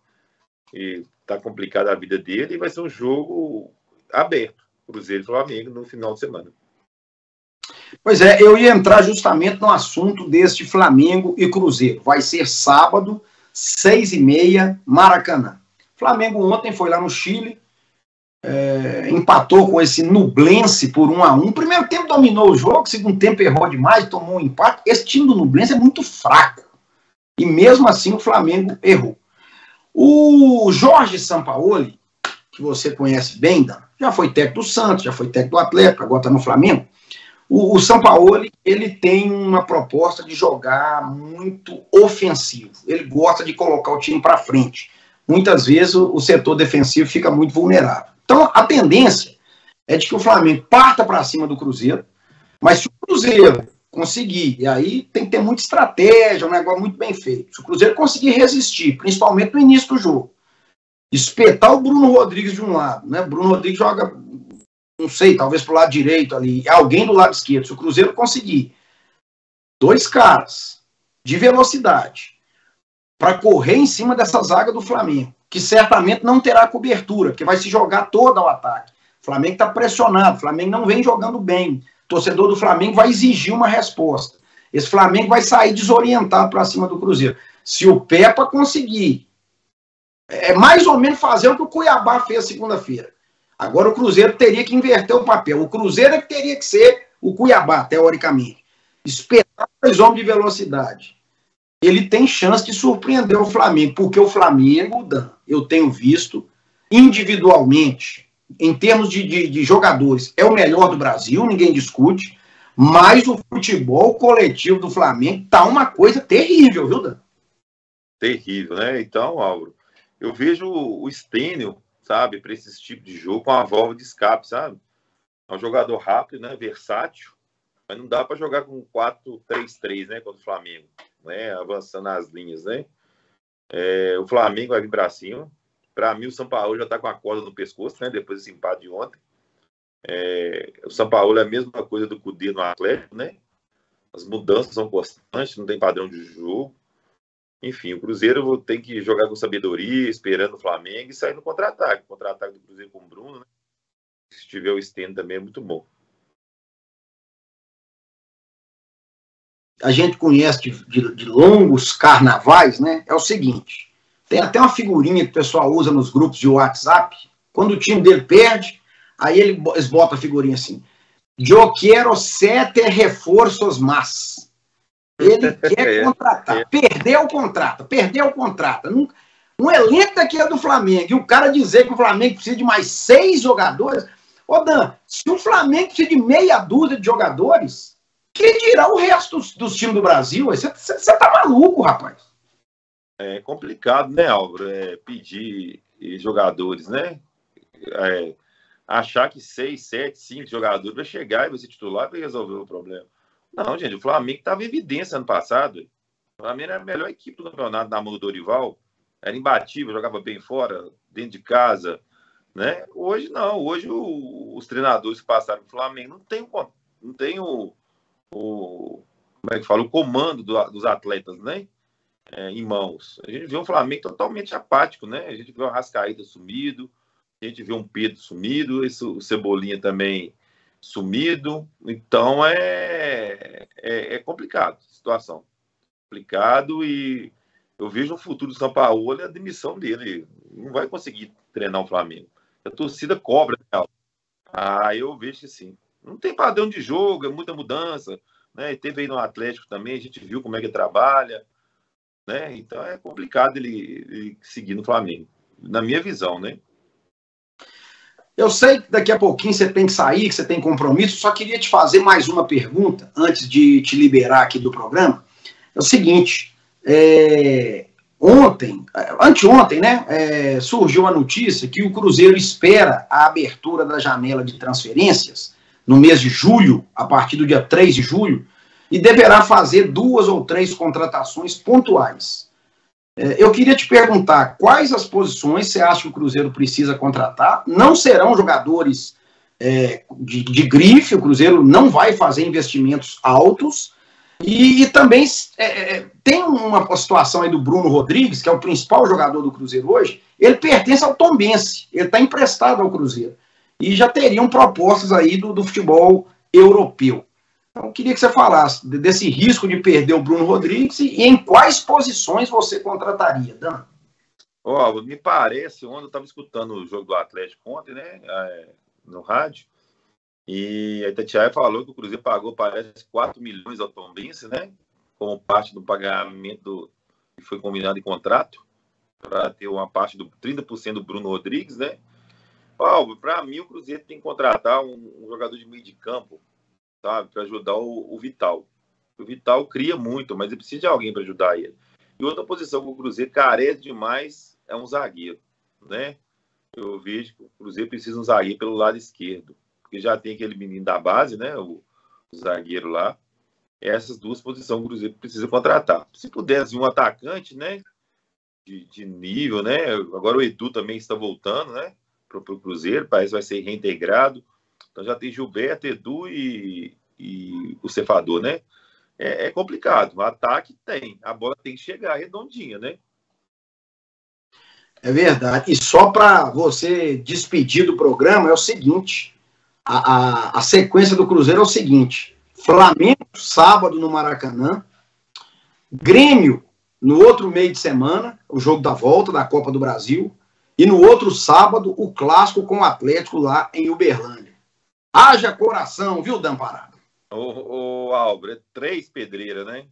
E tá complicada a vida dele e vai ser um jogo aberto, Cruzeiro e Flamengo, no final de semana. Pois é, eu ia entrar justamente no assunto deste Flamengo e Cruzeiro. Vai ser sábado, 6h30, Maracanã. Flamengo ontem foi lá no Chile, empatou com esse Nublense por 1-1. Primeiro tempo dominou o jogo, segundo tempo errou demais, tomou um empate. Esse time do Nublense é muito fraco. E mesmo assim o Flamengo errou. O Jorge Sampaoli, que você conhece bem, Dan, já foi técnico do Santos, já foi técnico do Atlético, agora está no Flamengo. O Sampaoli, ele tem uma proposta de jogar muito ofensivo. Ele gosta de colocar o time para frente. Muitas vezes o setor defensivo fica muito vulnerável. Então, a tendência é de que o Flamengo parta para cima do Cruzeiro, mas se o Cruzeiro conseguir. E aí tem que ter muita estratégia, um negócio muito bem feito. Se o Cruzeiro conseguir resistir, principalmente no início do jogo, espetar o Bruno Rodrigues de um lado, né? Bruno Rodrigues joga, não sei, talvez pro lado direito ali, alguém do lado esquerdo. Se o Cruzeiro conseguir 2 caras de velocidade para correr em cima dessa zaga do Flamengo, que certamente não terá cobertura, porque vai se jogar todo ao ataque. O Flamengo está pressionado, o Flamengo não vem jogando bem. O torcedor do Flamengo vai exigir uma resposta. Esse Flamengo vai sair desorientado para cima do Cruzeiro. Se o Pepa conseguir mais ou menos fazer o que o Cuiabá fez segunda-feira. Agora o Cruzeiro teria que inverter o papel. O Cruzeiro é que teria que ser o Cuiabá, teoricamente. Espetar 2 homens de velocidade. Ele tem chance de surpreender o Flamengo, porque o Flamengo, Dan, eu tenho visto, individualmente, em termos de jogadores, é o melhor do Brasil, ninguém discute, mas o futebol coletivo do Flamengo tá uma coisa terrível, viu, Dan? Terrível, né? Então, Álvaro, eu vejo o Stênio, sabe, para esse tipo de jogo, com a válvula de escape, sabe? É um jogador rápido, né? Versátil, mas não dá para jogar com 4-3-3, né? Contra o Flamengo, né? Avançando nas linhas, né? O Flamengo vai vir para cima. Para mim, o Sampaoli já está com a corda no pescoço, né? Depois desse empate de ontem. O Sampaoli é a mesma coisa do Cudê no Atlético, né? As mudanças são constantes, não tem padrão de jogo. Enfim, o Cruzeiro tem que jogar com sabedoria, esperando o Flamengo e sair no contra-ataque. O contra-ataque do Cruzeiro com o Bruno, né? Se tiver o Stênio também é muito bom. A gente conhece de longos carnavais, né? É o seguinte, tem até uma figurinha que o pessoal usa nos grupos de WhatsApp, quando o time dele perde, aí eles botam a figurinha assim, eu quero 7 reforços mais. Ele quer contratar, perdeu o contrato. Um elenco daqui é do Flamengo, e o cara dizer que o Flamengo precisa de mais 6 jogadores. Ô Dan, se o Flamengo precisa de meia dúzia de jogadores, que dirá o resto dos times do Brasil? Você tá maluco, rapaz. É complicado, né, Álvaro? Pedir jogadores, né? Achar que 6, 7, 5 jogadores vai chegar e vai ser titular e vai resolver o problema. Não, gente, o Flamengo estava em evidência ano passado. O Flamengo era a melhor equipe do campeonato na mão do Dorival. Era imbatível, jogava bem fora, dentro de casa, né? Hoje não. Hoje os treinadores que passaram pro Flamengo não tem como é que fala? O comando dos atletas, né? Em mãos. A gente vê um Flamengo totalmente apático, né? A gente vê o Arrascaeta sumido, a gente vê um Pedro sumido, o Cebolinha também sumido. Então é complicado a situação. Complicado, e eu vejo o futuro do Sampaoli, a demissão dele. Não vai conseguir treinar o Flamengo. A torcida cobra, né? Eu vejo que sim. Não tem padrão de jogo, é muita mudança, né? Teve aí no Atlético também, a gente viu como é que ele trabalha, né? Então é complicado ele seguir no Flamengo, na minha visão, né? Eu sei que daqui a pouquinho você tem que sair, que você tem compromisso, só queria te fazer mais uma pergunta, antes de te liberar aqui do programa. É o seguinte, anteontem, né, surgiu a notícia que o Cruzeiro espera a abertura da janela de transferências no mês de julho, a partir do dia 3 de julho, e deverá fazer 2 ou 3 contratações pontuais. Eu queria te perguntar, quais as posições você acha que o Cruzeiro precisa contratar? Não serão jogadores de grife, o Cruzeiro não vai fazer investimentos altos, e também tem uma situação aí do Bruno Rodrigues, que é o principal jogador do Cruzeiro hoje, ele pertence ao Tombense, ele está emprestado ao Cruzeiro, e já teriam propostas aí do futebol europeu. Então, eu queria que você falasse desse risco de perder o Bruno Rodrigues e em quais posições você contrataria, Dan? Me parece, ontem eu estava escutando o jogo do Atlético ontem, né, no rádio, e a Itatiaia falou que o Cruzeiro pagou, parece, 4 milhões ao Tombense, né, como parte do pagamento que foi combinado em contrato, para ter uma parte do 30% do Bruno Rodrigues, né. Para mim, o Cruzeiro tem que contratar um jogador de meio de campo, sabe, para ajudar o Vital. O Vital cria muito, mas ele precisa de alguém para ajudar ele. E outra posição que o Cruzeiro carece demais é um zagueiro, né? Eu vejo que o Cruzeiro precisa de um zagueiro pelo lado esquerdo, porque já tem aquele menino da base, né? O zagueiro lá. essas duas posições o Cruzeiro precisa contratar. Se pudesse um atacante, né, de nível, né, agora o Edu também está voltando, né, para o Cruzeiro, parece que vai ser reintegrado, então já tem Gilberto, Edu e o Cefador, né, é complicado, o ataque tem, a bola tem que chegar redondinha, né. É verdade, e só para você despedir do programa é o seguinte, a sequência do Cruzeiro é o seguinte: Flamengo, sábado no Maracanã, Grêmio no outro meio de semana, o jogo da volta da Copa do Brasil, e no outro sábado, o clássico com o Atlético lá em Uberlândia. Haja coração, viu, Dan Parada? Ô Álvaro, é 3 pedreiras, né?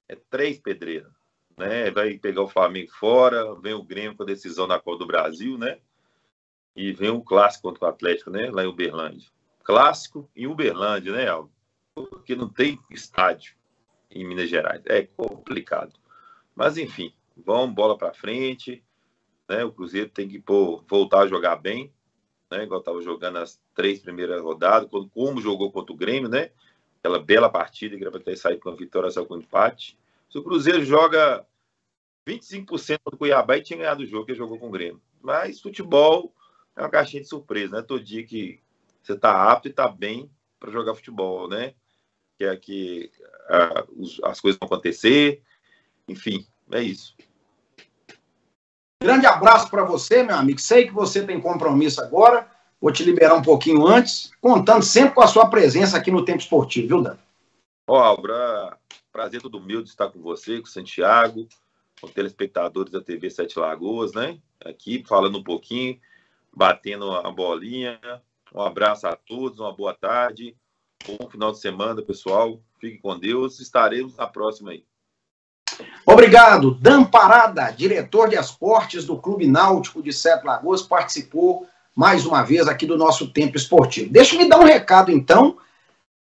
É 3 pedreiras, né? Vai pegar o Flamengo fora, vem o Grêmio com a decisão na Copa do Brasil, né? E vem o clássico contra o Atlético, né? Lá em Uberlândia. Clássico em Uberlândia, né, Álvaro? Porque não tem estádio em Minas Gerais. É complicado. Mas, enfim, vamos bola para frente, né? O Cruzeiro tem que voltar a jogar bem, né? Igual estava jogando as 3 primeiras rodadas, como jogou contra o Grêmio, né? Aquela bela partida que era para ter saído com a vitória, só com empate. Se o Cruzeiro joga 25% do Cuiabá e tinha ganhado o jogo que jogou com o Grêmio. Mas futebol é uma caixinha de surpresa, né? Todo dia que você está apto e está bem para jogar futebol, né? Que é que as coisas vão acontecer. Enfim, é isso. Grande abraço para você, meu amigo. Sei que você tem compromisso agora. Vou te liberar um pouquinho antes, contando sempre com a sua presença aqui no Tempo Esportivo, viu, Dan? Ó, Álvaro, prazer todo meu de estar com você, com o Santiago, com telespectadores da TV Sete Lagoas, né? Aqui falando um pouquinho, batendo a bolinha. Um abraço a todos, uma boa tarde, bom final de semana, pessoal. Fiquem com Deus, estaremos na próxima aí. Obrigado. Dan Parada, diretor de esportes do Clube Náutico de Sete Lagoas, participou mais uma vez aqui do nosso Tempo Esportivo. Deixa eu me dar um recado, então,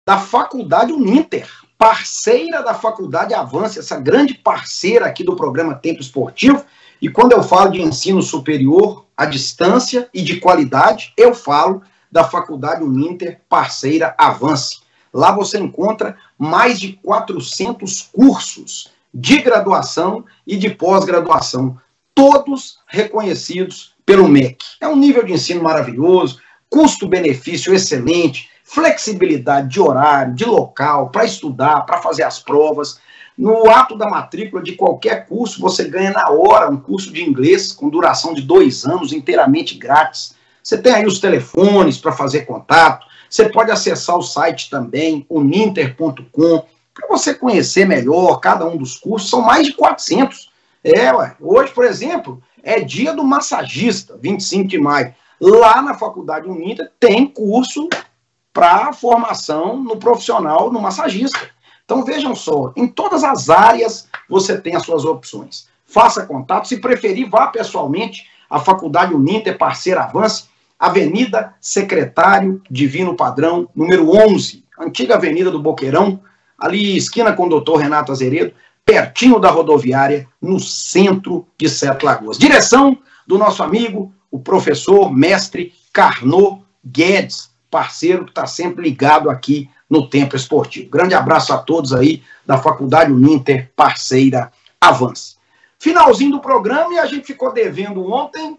da Faculdade Uninter, parceira da Faculdade Avance, essa grande parceira aqui do programa Tempo Esportivo. E quando eu falo de ensino superior, à distância e de qualidade, eu falo da Faculdade Uninter, parceira Avance. Lá você encontra mais de 400 cursos de graduação e de pós-graduação, todos reconhecidos pelo MEC. É um nível de ensino maravilhoso, custo-benefício excelente, flexibilidade de horário, de local, para estudar, para fazer as provas. No ato da matrícula de qualquer curso, você ganha na hora um curso de inglês com duração de 2 anos, inteiramente grátis. Você tem aí os telefones para fazer contato, você pode acessar o site também, uninter.com, para você conhecer melhor cada um dos cursos, são mais de 400. Hoje, por exemplo, é dia do massagista, 25 de maio. Lá na Faculdade Uninter tem curso para formação no profissional, no massagista. Então vejam só, em todas as áreas você tem as suas opções. Faça contato, se preferir, vá pessoalmente à Faculdade Uninter, parceira Avance, Avenida Secretário Divino Padrão, número 11, antiga Avenida do Boqueirão, ali esquina com o doutor Renato Azeredo, pertinho da rodoviária, no centro de Sete Lagoas. Direção do nosso amigo, o professor, mestre Carnot Guedes, parceiro que está sempre ligado aqui no Tempo Esportivo. Grande abraço a todos aí da Faculdade Uninter, parceira Avance. Finalzinho do programa, e a gente ficou devendo ontem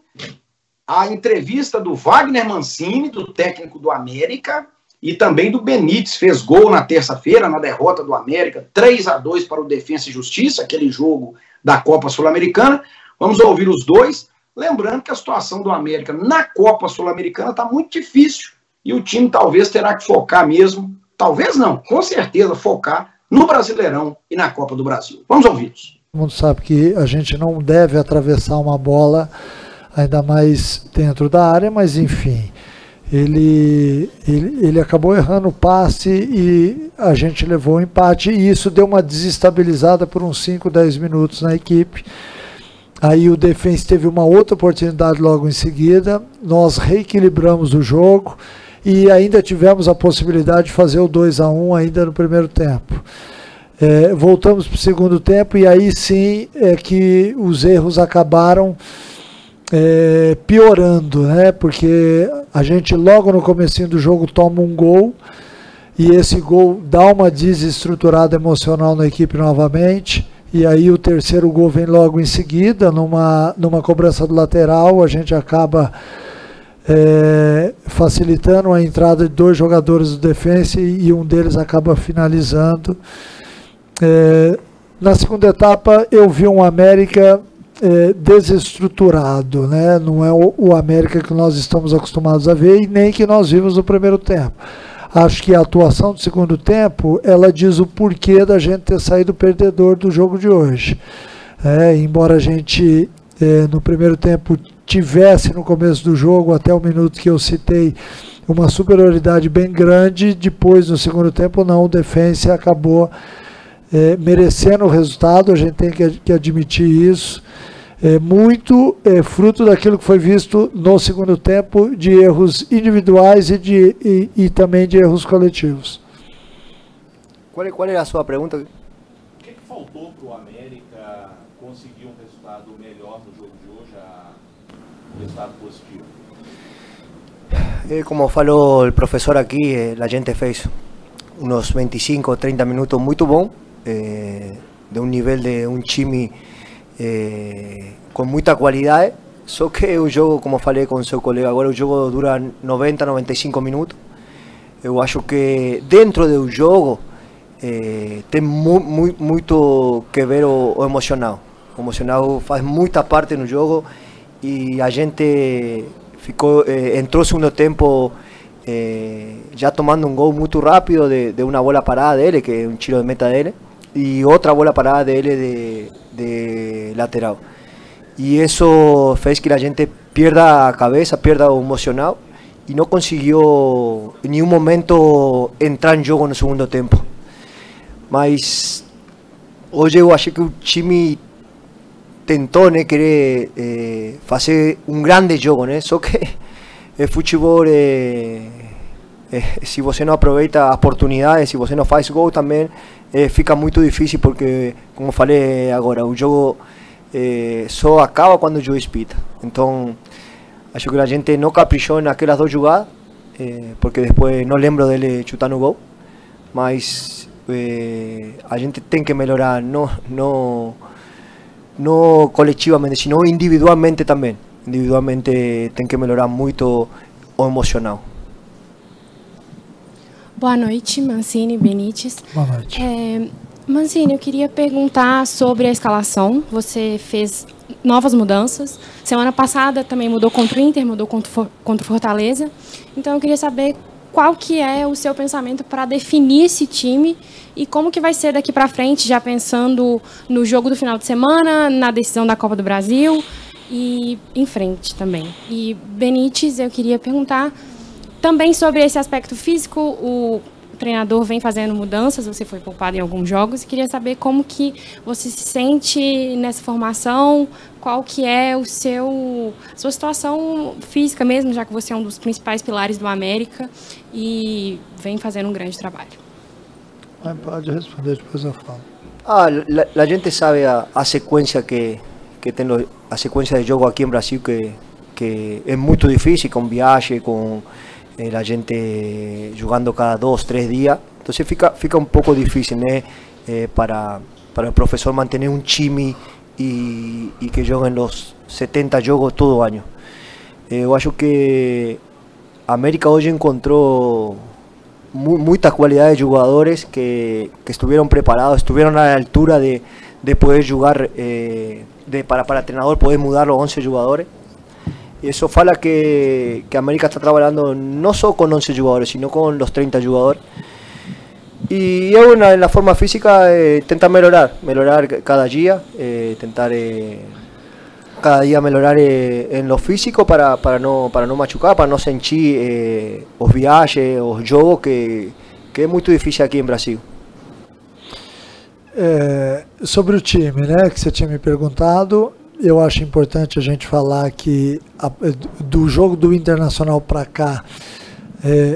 a entrevista do Wagner Mancini, do técnico do América, e também do Benítez, fez gol na terça-feira, na derrota do América, 3-2 para o Defensa e Justiça, aquele jogo da Copa Sul-Americana. Vamos ouvir os dois, lembrando que a situação do América na Copa Sul-Americana está muito difícil, e o time talvez terá que focar mesmo, talvez não, com certeza focar no Brasileirão e na Copa do Brasil. Vamos ouvi-los. Todo mundo sabe que a gente não deve atravessar uma bola, ainda mais dentro da área, mas enfim, ele acabou errando o passe e a gente levou o empate, e isso deu uma desestabilizada por uns 5, 10 minutos na equipe. Aí o Defensa teve uma outra oportunidade logo em seguida, nós reequilibramos o jogo e ainda tivemos a possibilidade de fazer o 2-1 ainda no primeiro tempo. Voltamos para o segundo tempo e aí sim é que os erros acabaram piorando, né? Porque a gente logo no comecinho do jogo toma um gol e esse gol dá uma desestruturada emocional na equipe novamente, e aí o terceiro gol vem logo em seguida, numa cobrança do lateral, a gente acaba facilitando a entrada de 2 jogadores do defensa e um deles acaba finalizando. Na segunda etapa eu vi um América desestruturado, né? Não é o América que nós estamos acostumados a ver e nem que nós vimos no primeiro tempo. Acho que a atuação do segundo tempo, ela diz o porquê da gente ter saído perdedor do jogo de hoje. Embora a gente, no primeiro tempo, tivesse no começo do jogo, até o minuto que eu citei, uma superioridade bem grande, depois no segundo tempo não, o defensa acabou merecendo o resultado, a gente tem que admitir isso. Muito fruto daquilo que foi visto no segundo tempo, de erros individuais e também de erros coletivos. Qual era a sua pergunta? O que faltou para o América conseguir um resultado melhor no jogo de hoje, um resultado positivo? Como falou o professor aqui, a gente fez uns 25 ou 30 minutos muito bom, de um nível de um time com muita qualidade, só que o jogo, como falei com seu colega agora, o jogo dura 90, 95 minutos. Eu acho que dentro do jogo tem muito que ver o emocional. O emocional faz muita parte no jogo e a gente entrou no segundo tempo já tomando um gol muito rápido de uma bola parada dele, que é um tiro de meta dele, e outra bola parada dele de lateral. Y eso fez que la gente pierda a cabeza, pierda o emocional y no consiguió en ningún momento entrar en jogo no segundo tempo. Mas hoje eu achei que o time tentou, né, querer fazer um grande jogo, né? Só que o futebol se você não aproveita a oportunidade, se você não faz gol também fica muito difícil, porque, como falei agora, o jogo só acaba quando o juiz pita. Então acho que a gente não caprichou naquelas 2 jogadas, porque depois não lembro dele chutar no gol, mas a gente tem que melhorar, não coletivamente, sino individualmente também. Individualmente tem que melhorar muito o emocional. Boa noite, Mancini, Benítez. Boa noite. Mancini, eu queria perguntar sobre a escalação. Você fez novas mudanças. Semana passada também mudou contra o Inter, mudou contra o Fortaleza. Então eu queria saber qual que é o seu pensamento para definir esse time e como que vai ser daqui para frente, já pensando no jogo do final de semana, na decisão da Copa do Brasil e em frente também. E Benítez, eu queria perguntar também sobre esse aspecto físico. O treinador vem fazendo mudanças, você foi poupado em alguns jogos, e queria saber como que você se sente nessa formação, qual que é a sua situação física mesmo, já que você é um dos principais pilares do América e vem fazendo um grande trabalho. Pode responder, depois eu falo. A gente sabe a sequência que tem, a sequência de jogo aqui em Brasil, que é muito difícil, com viagem, com a gente jugando cada 2, 3 días, entonces fica un poco difícil, né, para el profesor mantener un time y que joguen los 70 jogos todo año. Eu acho que a América hoy encontró muchas cualidades de jugadores que estuvieron preparados, estuvieron a la altura de poder jugar, para el entrenador poder mudar los 11 jugadores. Y eso fala que América está trabajando no solo con 11 jugadores, sino con los 30 jugadores. Y yo en la forma física intentar mejorar cada día, intentar cada día mejorar en lo físico para no machucar, para no sentir los viajes, los jogos, que es muy difícil aquí en Brasil. Sobre o time, né, que você tinha me perguntado, eu acho importante a gente falar que do jogo do Internacional para cá,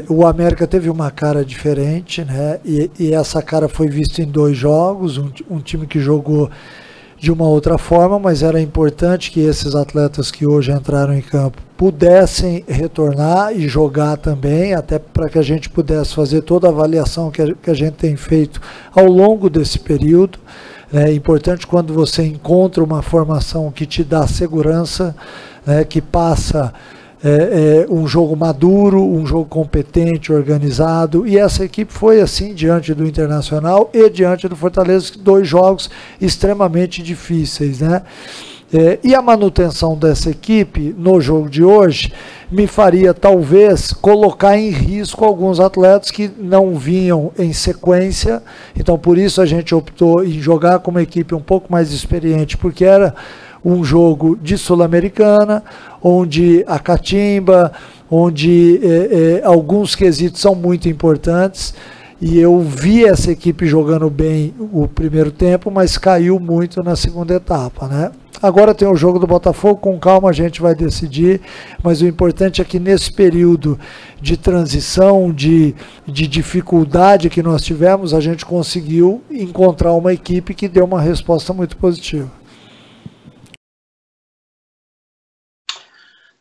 o América teve uma cara diferente, né? E essa cara foi vista em 2 jogos, um time que jogou de uma outra forma, mas era importante que esses atletas que hoje entraram em campo pudessem retornar e jogar também, até para que a gente pudesse fazer toda a avaliação que a gente tem feito ao longo desse período. É importante quando você encontra uma formação que te dá segurança, né, que passa um jogo maduro, um jogo competente, organizado, e essa equipe foi assim diante do Internacional e diante do Fortaleza, 2 jogos extremamente difíceis, né? E a manutenção dessa equipe no jogo de hoje me faria talvez colocar em risco alguns atletas que não vinham em sequência, então por isso a gente optou em jogar com uma equipe um pouco mais experiente, porque era um jogo de Sul-Americana, onde a catimba, onde alguns quesitos são muito importantes, e eu vi essa equipe jogando bem o primeiro tempo, mas caiu muito na segunda etapa, né? Agora tem o jogo do Botafogo, com calma a gente vai decidir, mas o importante é que nesse período de transição, de dificuldade que nós tivemos, a gente conseguiu encontrar uma equipe que deu uma resposta muito positiva.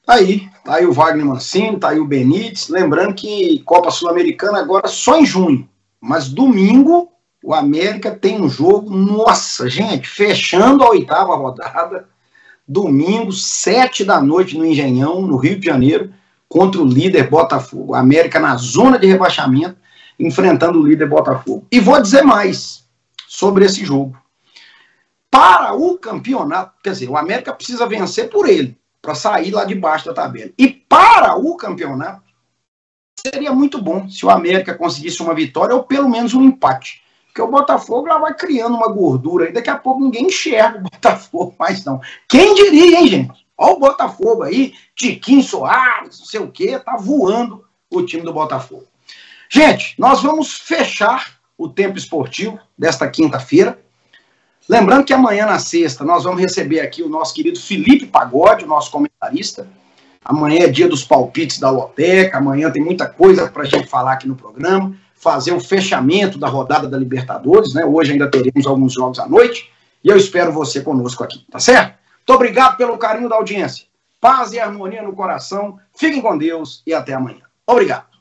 Tá aí o Wagner Mancini, tá aí o Benítez, lembrando que Copa Sul-Americana agora só em junho, mas domingo o América tem um jogo, nossa gente, fechando a 8ª rodada, domingo, 7 da noite no Engenhão, no Rio de Janeiro, contra o líder Botafogo. O América na zona de rebaixamento, enfrentando o líder Botafogo. E vou dizer mais sobre esse jogo. Para o campeonato, quer dizer, o América precisa vencer por ele, para sair lá de baixo da tabela. E para o campeonato, seria muito bom se o América conseguisse uma vitória ou pelo menos um empate. Porque o Botafogo lá vai criando uma gordura aí, daqui a pouco ninguém enxerga o Botafogo mais não. Quem diria, hein, gente? Olha o Botafogo aí, Tiquinho Soares, não sei o quê, tá voando o time do Botafogo. Gente, nós vamos fechar o Tempo Esportivo desta quinta-feira. Lembrando que amanhã, na sexta, nós vamos receber aqui o nosso querido Felipe Pagode, o nosso comentarista. Amanhã é dia dos palpites da Loteca, amanhã tem muita coisa para a gente falar aqui no programa, fazer o fechamento da rodada da Libertadores, né? Hoje ainda teremos alguns jogos à noite, e eu espero você conosco aqui, tá certo? Muito obrigado pelo carinho da audiência. Paz e harmonia no coração, fiquem com Deus e até amanhã. Obrigado.